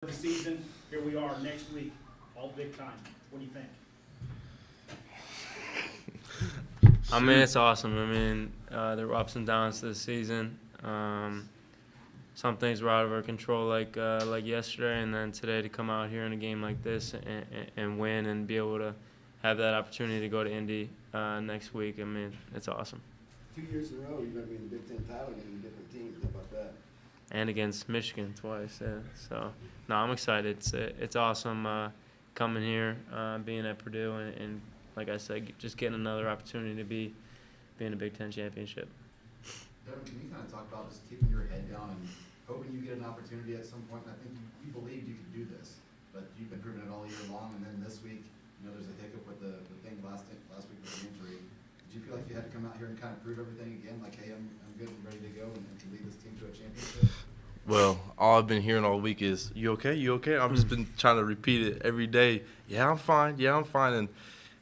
The season, here we are next week, all big time. What do you think? I mean, it's awesome. I mean, there were ups and downs this season. Some things were out of our control, like yesterday, and then today to come out here in a game like this and win and be able to have that opportunity to go to Indy next week. I mean, it's awesome. 2 years in a row, you're going to be in the Big Ten title game with different teams. How about that? And against Michigan twice, yeah. So, no, I'm excited. It's awesome coming here, being at Purdue, and like I said, just getting another opportunity to be in a Big Ten championship. Devin, can you kind of talk about just keeping your head down and hoping you get an opportunity at some point? And I think you believed you could do this, but you've been proving it all year long. And then this week, there's a hiccup with the thing last week with the injury. Did you feel like you had to come out here and kind of prove everything again? Like, hey, I'm good and ready to go and to lead this team to a championship? Well, all I've been hearing all week is, you okay? You okay? I've just been trying to repeat it every day. Yeah, I'm fine. Yeah, I'm fine. And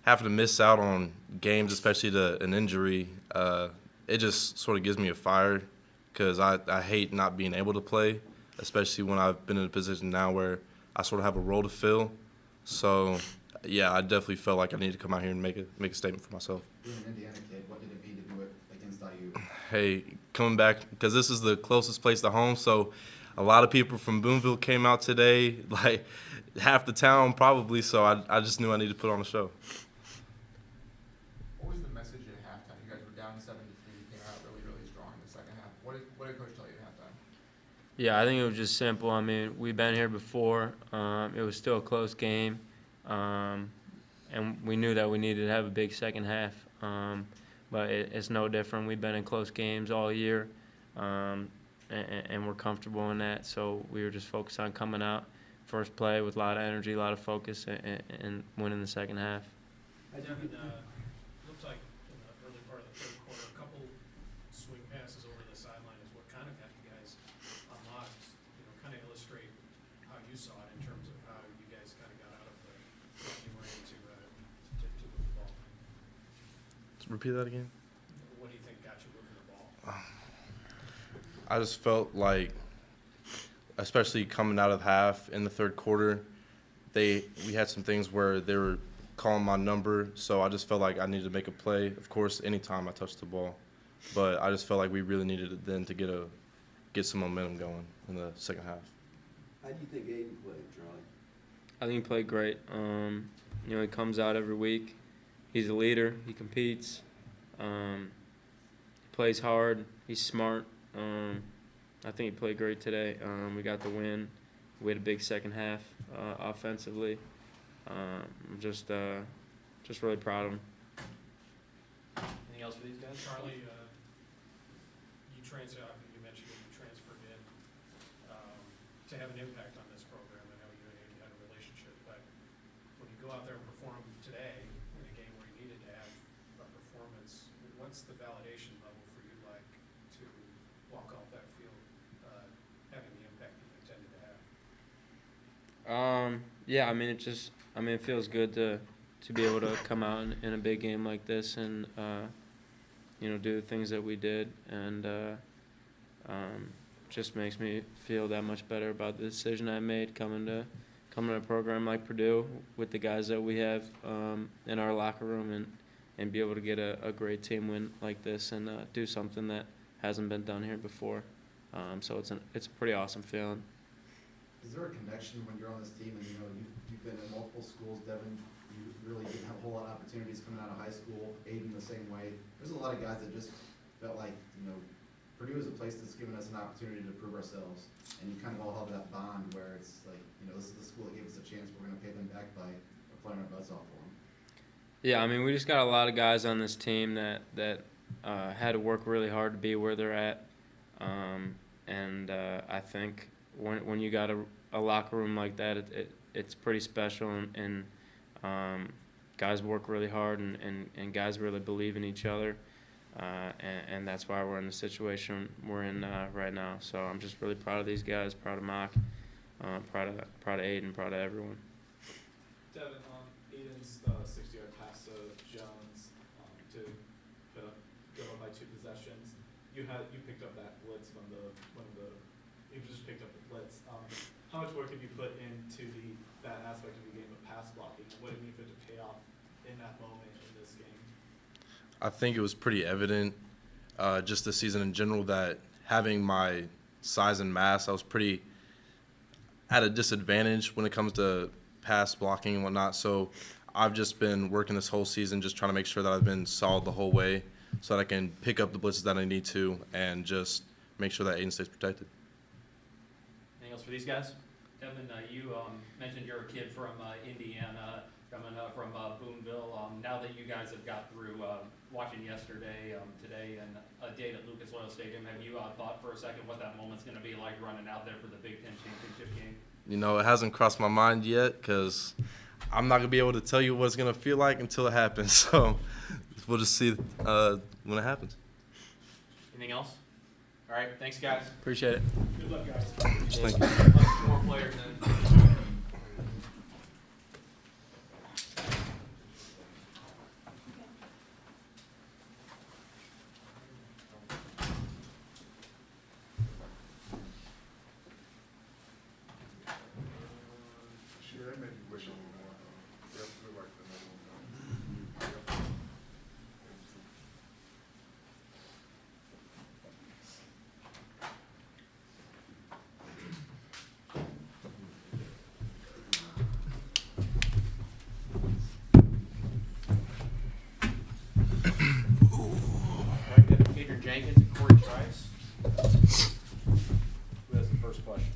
having to miss out on games, especially an injury, it just sort of gives me a fire because I hate not being able to play, especially when I've been in a position now where I sort of have a role to fill. So, yeah, I definitely felt like I needed to come out here and make a statement for myself. Being an Indiana kid, what did it mean to do it against IU? Hey, coming back, because this is the closest place to home, so a lot of people from Boonville came out today, like half the town probably, so I just knew I needed to put on a show. What was the message at halftime? You guys were down 7-3, came out really strong in the second half. What did Coach tell you at halftime? Yeah, I think it was just simple. I mean, we've been here before. It was still a close game, and we knew that we needed to have a big second half. But it's no different. We've been in close games all year, and we're comfortable in that. So we were just focused on coming out first play with a lot of energy, a lot of focus, and winning the second half. Devin, looked like in the early part of the third quarter, a couple swing passes over the sideline is what kind of got you guys unlocked. Kind of illustrate how you saw it in terms of how you guys kind of got out of the you were able to move the ball. Repeat that again. What do you think got you moving the ball? I just felt like, especially coming out of half in the third quarter, we had some things where they were calling my number, so I just felt like I needed to make a play. Of course, anytime I touched the ball, but I just felt like we really needed it then to get some momentum going in the second half. How do you think Aiden played, Charlie? I think he played great. He comes out every week. He's a leader. He competes. He plays hard. He's smart. I think he played great today. We got the win. We had a big second half offensively. I'm just really proud of him. Anything else for these guys? Charlie, you mentioned that you transferred in to have an impact on this program. I know you had a relationship, but when you go out there and perform today in a game where you needed to have a performance, what's the validation level for you like to walk off that field having the impact that you intended to have? Yeah, it feels good to be able to come out in a big game like this and do the things that we did, and just makes me feel that much better about the decision I made coming to a program like Purdue with the guys that we have in our locker room and be able to get a great team win like this and do something that hasn't been done here before. So it's a pretty awesome feeling. Is there a connection when you're on this team and you've been in multiple schools, Devin? You really didn't have a whole lot of opportunities coming out of high school. Aiden the same way. There's a lot of guys that just felt like Purdue is a place that's given us an opportunity to prove ourselves, and you kind of all have that bond where it's like this is the school that gave us a chance. We're going to pay them back by playing our butts off for them. Yeah, we just got a lot of guys on this team that had to work really hard to be where they're at, and I think when you got a locker room like that, it's pretty special, and guys work really hard, and guys really believe in each other, and that's why we're in the situation we're in right now. So I'm just really proud of these guys, proud of Mock, proud of Aiden, proud of everyone. Devin, Aiden's 60-yard pass to Jones to go up by 2 possessions. You picked up that blitz you just picked up the blitz. how much work have you put into that aspect of the game of pass blocking, and what did it mean for it to pay off in that moment in this game? I think it was pretty evident just this season in general that having my size and mass, I was pretty at a disadvantage when it comes to pass blocking and whatnot. So I've just been working this whole season just trying to make sure that I've been solid the whole way so that I can pick up the blitzes that I need to and just make sure that Aiden stays protected. Anything else for these guys? Devin, you mentioned you're a kid from Indiana, coming from Boonville. Now that you guys have got through watching yesterday, today, and a day at Lucas Oil Stadium, have you thought for a second what that moment's going to be like running out there for the Big Ten championship game? You know, it hasn't crossed my mind yet because I'm not going to be able to tell you what it's going to feel like until it happens. So we'll just see when it happens. Anything else? All right, thanks, guys. Appreciate it. Good luck, guys. Thank you. More players in. Sure, that made me wish I would more. Definitely like the number one. All right, we have Adrian Jenkins and Corey Trice. Who has the first question?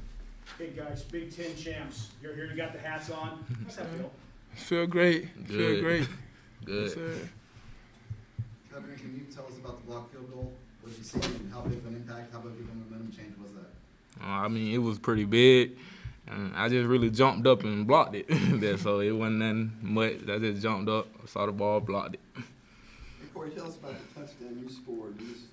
Hey, guys, Big Ten champs. You're here, you got the hats on. How's that feel? Feel great. Feel Good. great. Good. Yes, sir. Kevin, can you tell us about the block field goal? What did you see and how big of an impact, how big of a momentum change was that? I mean, it was pretty big, and I just really jumped up and blocked it. So it wasn't nothing much. I just jumped up, saw the ball, blocked it. Hey, Corey, tell us about the touchdown you scored. You just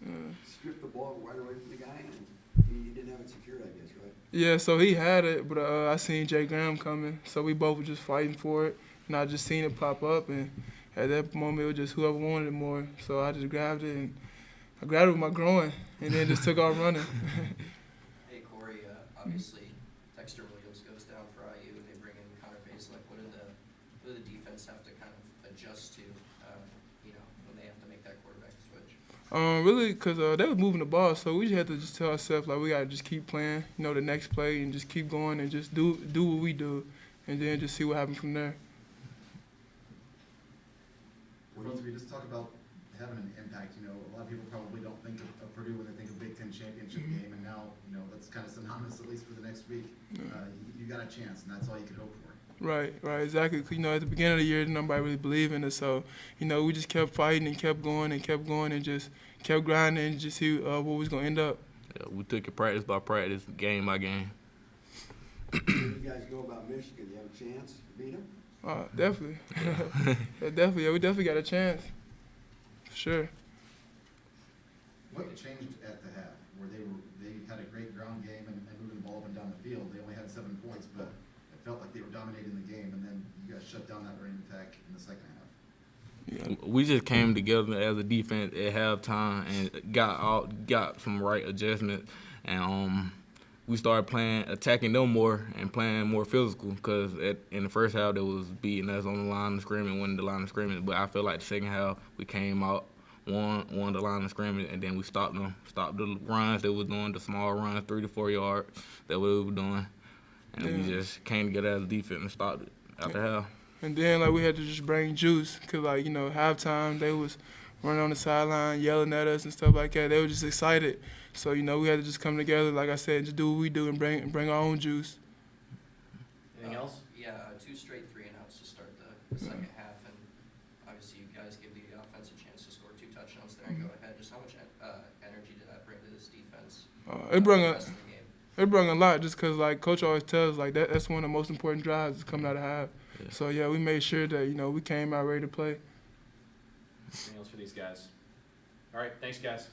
stripped the ball right away from the guy, and you didn't have it secured, I guess, right? Yeah, so he had it, but I seen Jay Graham coming, so we both were just fighting for it, and I just seen it pop up, and at that moment it was just whoever wanted it more. So I just grabbed it, and I grabbed it with my groin, and then just took off running. Hey Corey, obviously Dexter Williams goes down for IU, and they bring in Connor Bazelak. What do the defense have to kind of adjust to, when they have to make that quarterback switch? Really, because they was moving the ball, so we just had to just tell ourselves, like, we got to just keep playing, the next play, and just keep going and just do what we do, and then just see what happens from there. Well, we just talk about having an impact. A lot of people probably don't think of Purdue when they think of Big Ten championship game, and now, that's kind of synonymous, at least for the next week. You got a chance, and that's all you could hope for. Right, exactly. 'Cause, at the beginning of the year, nobody really believed in us, so, we just kept fighting and kept going and just kept grinding and just see what we was going to end up. Yeah, we took it practice by practice, game by game. What do you guys know about Michigan? You have a chance to beat them? Definitely. Yeah, definitely. Yeah, we definitely got a chance. For sure. What changed at the half, where they had a great ground game and moving the ball up and down the field? They only had 7 points, but it felt like they were dominating the game, and then you guys shut down that running attack in the second half. Yeah. We just came together as a defense at halftime and got some right adjustments, and we started attacking them more and playing more physical. Because in the first half, they was beating us on the line of scrimmage, winning the line of scrimmage. But I feel like the second half, we came out, won the line of scrimmage, and then we stopped them, stopped the runs they was doing, the small runs, 3 to 4 yards that we were doing, and we just came together as a defense and stopped it after half. And then, we had to just bring juice because, halftime, they was running on the sideline, yelling at us and stuff like that. They were just excited. So, we had to just come together, like I said, just do what we do and bring our own juice. Anything else? Yeah, 2 straight 3-and-outs to start the second half, and obviously you guys give the offense a chance to score 2 touchdowns there and go ahead. Just how much energy did that bring to this defense? It brought the rest of the game? It brought a lot just because, Coach always tells us, that's one of the most important drives is coming out of half. Yeah. So, yeah, we made sure that, we came out ready to play. Anything else for these guys? All right, thanks, guys.